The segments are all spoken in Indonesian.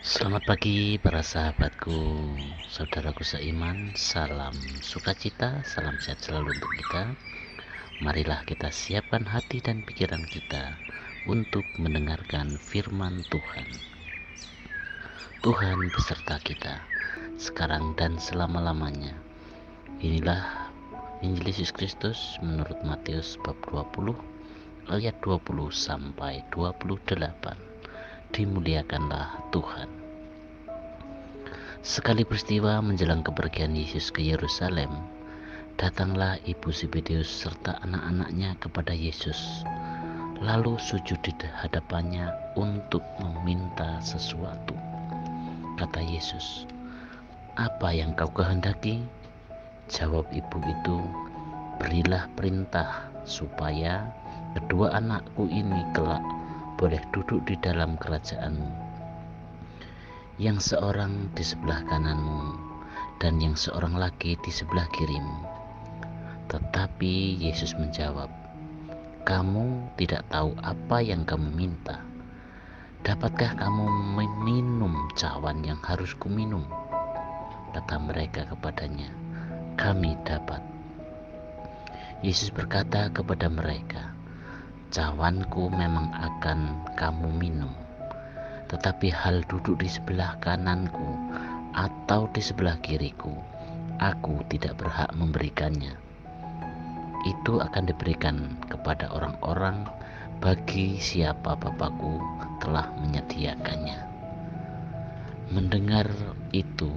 Selamat pagi para sahabatku, saudaraku seiman, salam sukacita, salam sehat selalu untuk kita. Marilah kita siapkan hati dan pikiran kita untuk mendengarkan firman Tuhan. Tuhan beserta kita, sekarang dan selama-lamanya. Inilah Injil Yesus Kristus menurut Matius bab 20 ayat 20 sampai 28. Dimuliakanlah Tuhan. Sekali peristiwa menjelang kepergian Yesus ke Yerusalem, datanglah ibu Zebedeus serta anak-anaknya kepada Yesus, lalu sujud di hadapannya untuk meminta sesuatu. Kata Yesus, "Apa yang kau kehendaki?" Jawab ibu itu, "Berilah perintah supaya kedua anakku ini kelak boleh duduk di dalam kerajaan-Mu, yang seorang di sebelah kananmu dan yang seorang lagi di sebelah kirimu." Tetapi Yesus menjawab, "Kamu tidak tahu apa yang kamu minta. Dapatkah kamu meminum cawan yang harus kuminum?" Kata mereka kepadanya, "Kami dapat." Yesus berkata kepada mereka, "Cawanku memang akan kamu minum, tetapi hal duduk di sebelah kananku atau di sebelah kiriku, Aku tidak berhak memberikannya. Itu akan diberikan kepada orang-orang bagi siapa Bapakku telah menyediakannya." Mendengar itu,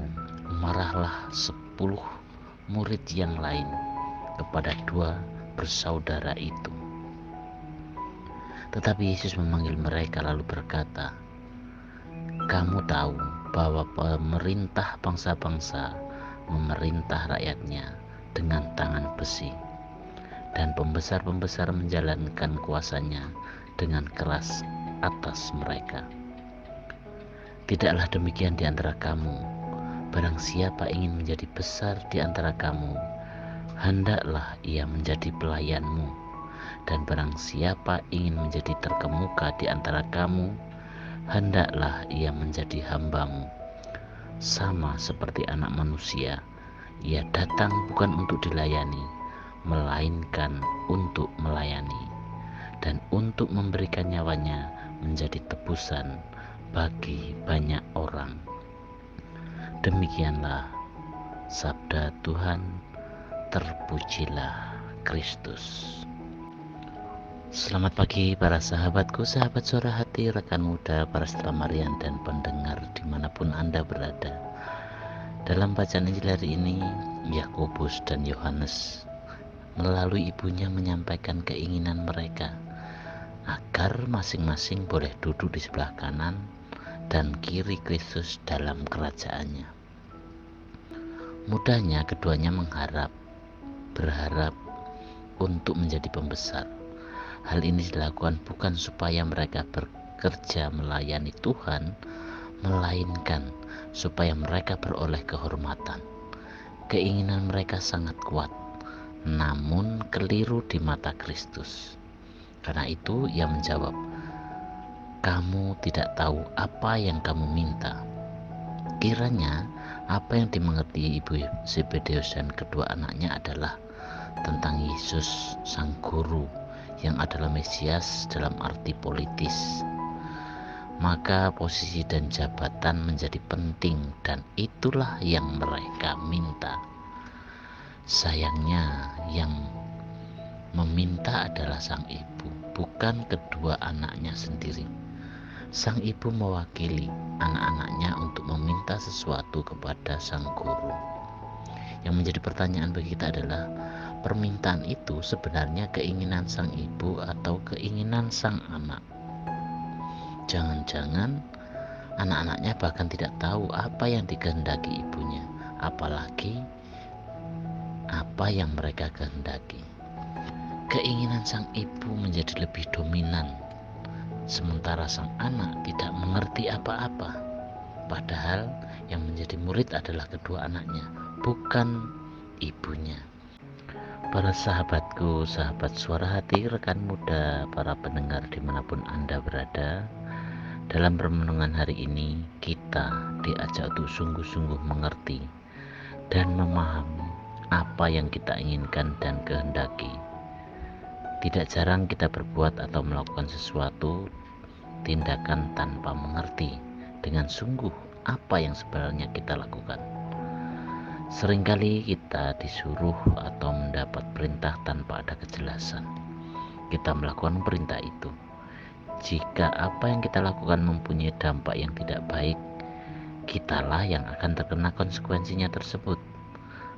marahlah 10 murid yang lain kepada 2 bersaudara itu. Tetapi Yesus memanggil mereka lalu berkata, "Kamu tahu bahwa pemerintah bangsa-bangsa memerintah rakyatnya dengan tangan besi, dan pembesar-pembesar menjalankan kuasanya dengan keras atas mereka. Tidaklah demikian di antara kamu. Barang siapa ingin menjadi besar di antara kamu, hendaklah ia menjadi pelayanmu. Dan barang siapa ingin menjadi terkemuka di antara kamu, hendaklah ia menjadi hambamu. Sama seperti Anak Manusia, ia datang bukan untuk dilayani, melainkan untuk melayani, dan untuk memberikan nyawanya menjadi tebusan bagi banyak orang." Demikianlah sabda Tuhan. Terpujilah Kristus. Selamat pagi para sahabatku, sahabat suara hati, rekan muda, para seteramarian dan pendengar dimanapun Anda berada. Dalam bacaan Injil hari ini, Yakobus dan Yohanes melalui ibunya menyampaikan keinginan mereka agar masing-masing boleh duduk di sebelah kanan dan kiri Kristus dalam kerajaannya. Mudahnya keduanya berharap untuk menjadi pembesar. Hal ini dilakukan bukan supaya mereka bekerja melayani Tuhan, melainkan supaya mereka beroleh kehormatan. Keinginan mereka sangat kuat, namun keliru di mata Kristus. Karena itu ia menjawab, "Kamu tidak tahu apa yang kamu minta." Kiranya apa yang dimengerti ibu Zebedeus dan kedua anaknya adalah tentang Yesus sang guru yang adalah Mesias dalam arti politis. Maka posisi dan jabatan menjadi penting, dan itulah yang mereka minta. Sayangnya yang meminta adalah sang ibu, bukan kedua anaknya sendiri. Sang ibu mewakili anak-anaknya untuk meminta sesuatu kepada sang guru. Yang menjadi pertanyaan bagi kita adalah, permintaan itu sebenarnya keinginan sang ibu atau keinginan sang anak? Jangan-jangan anak-anaknya bahkan tidak tahu apa yang dikehendaki ibunya, apalagi apa yang mereka kehendaki. Keinginan sang ibu menjadi lebih dominan, sementara sang anak tidak mengerti apa-apa. Padahal yang menjadi murid adalah kedua anaknya, bukan ibunya. Para sahabatku, sahabat suara hati, rekan muda, para pendengar dimanapun Anda berada, Dalam renungan hari ini, kita diajak untuk sungguh-sungguh mengerti dan memahami apa yang kita inginkan dan kehendaki. Tidak jarang kita berbuat atau melakukan sesuatu tindakan tanpa mengerti dengan sungguh apa yang sebenarnya kita lakukan. Seringkali kita disuruh atau mendapat perintah tanpa ada kejelasan. Kita melakukan perintah itu. Jika apa yang kita lakukan mempunyai dampak yang tidak baik, kitalah yang akan terkena konsekuensinya tersebut.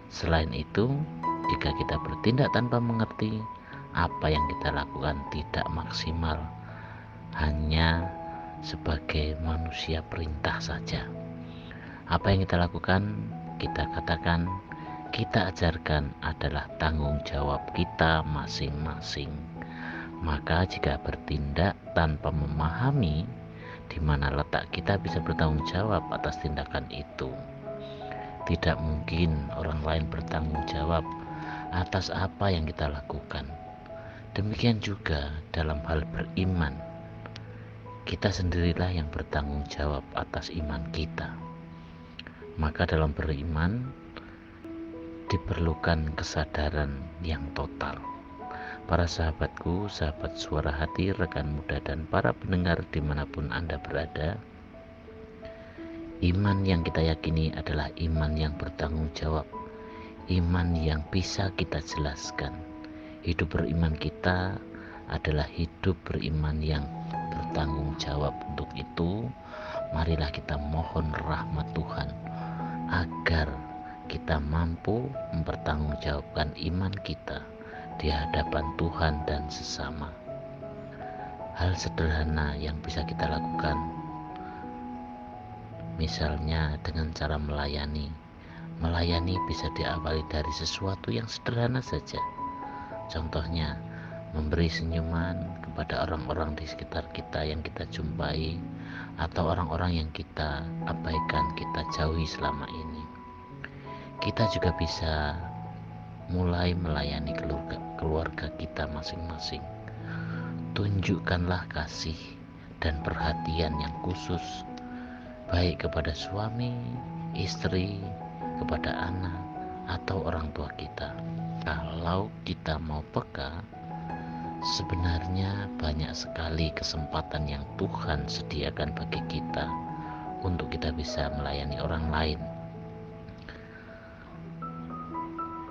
Selain itu, jika kita bertindak tanpa mengerti, apa yang kita lakukan tidak maksimal, hanya sebagai manusia perintah saja. Apa yang kita lakukan, kita katakan, kita ajarkan adalah tanggung jawab kita masing-masing. Maka jika bertindak tanpa memahami di mana letak kita bisa bertanggung jawab atas tindakan itu, tidak mungkin orang lain bertanggung jawab atas apa yang kita lakukan. Demikian juga dalam hal beriman, kita sendirilah yang bertanggung jawab atas iman kita. Maka dalam beriman diperlukan kesadaran yang total. Para sahabatku, sahabat suara hati, rekan muda, dan para pendengar dimanapun Anda berada, iman yang kita yakini adalah iman yang bertanggung jawab, iman yang bisa kita jelaskan. Hidup beriman kita adalah hidup beriman yang bertanggung jawab. Untuk itu, marilah kita mohon rahmat Tuhan agar kita mampu mempertanggungjawabkan iman kita di hadapan Tuhan dan sesama. Hal sederhana yang bisa kita lakukan, misalnya dengan cara melayani. Melayani bisa diawali dari sesuatu yang sederhana saja. Contohnya, memberi senyuman kepada orang-orang di sekitar kita yang kita jumpai, atau orang-orang yang kita abaikan, kita jauhi selama ini. Kita juga bisa mulai melayani keluarga kita masing-masing. Tunjukkanlah kasih dan perhatian yang khusus, baik kepada suami, istri, kepada anak, atau orang tua kita. Kalau kita mau peka, sebenarnya banyak sekali kesempatan yang Tuhan sediakan bagi kita untuk kita bisa melayani orang lain.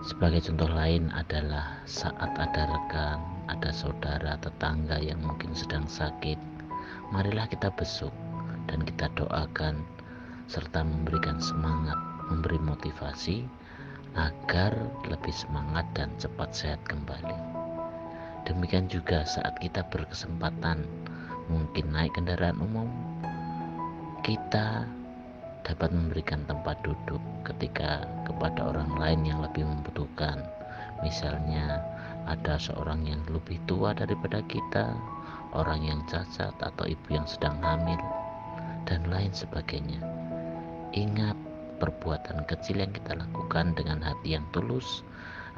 Sebagai contoh lain adalah saat ada rekan, ada saudara, tetangga yang mungkin sedang sakit, marilah kita besuk dan kita doakan serta memberikan semangat, memberi motivasi agar lebih semangat dan cepat sehat kembali. Demikian juga saat kita berkesempatan mungkin naik kendaraan umum, kita dapat memberikan tempat duduk ketika kepada orang lain yang lebih membutuhkan. Misalnya ada seorang yang lebih tua daripada kita, orang yang cacat, atau ibu yang sedang hamil, dan lain sebagainya. Ingat, perbuatan kecil yang kita lakukan dengan hati yang tulus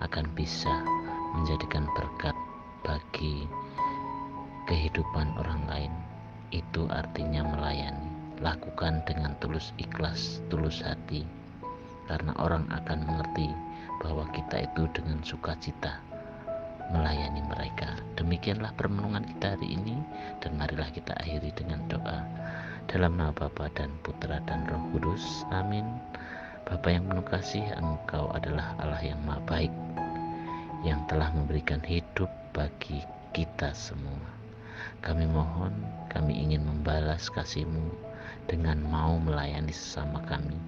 akan bisa menjadikan berkat bagi kehidupan orang lain. Itu artinya melayani. Lakukan dengan tulus ikhlas, tulus hati, karena orang akan mengerti bahwa kita itu dengan sukacita melayani mereka. Demikianlah permenungan kita hari ini, dan marilah kita akhiri dengan doa. Dalam nama Bapa dan Putra dan Roh Kudus, amin. Bapa yang penuh kasih, Engkau adalah Allah yang Maha Baik, yang telah memberikan hidup bagi kita semua. Kami mohon, kami ingin membalas kasih-Mu dengan mau melayani sesama kami,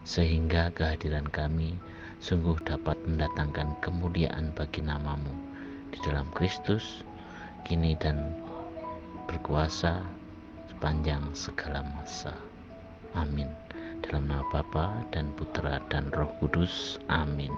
sehingga kehadiran kami sungguh dapat mendatangkan kemuliaan bagi nama-Mu di dalam Kristus, kini dan berkuasa sepanjang segala masa. Amin. Dalam nama Bapa dan Putra dan Roh Kudus. Amin.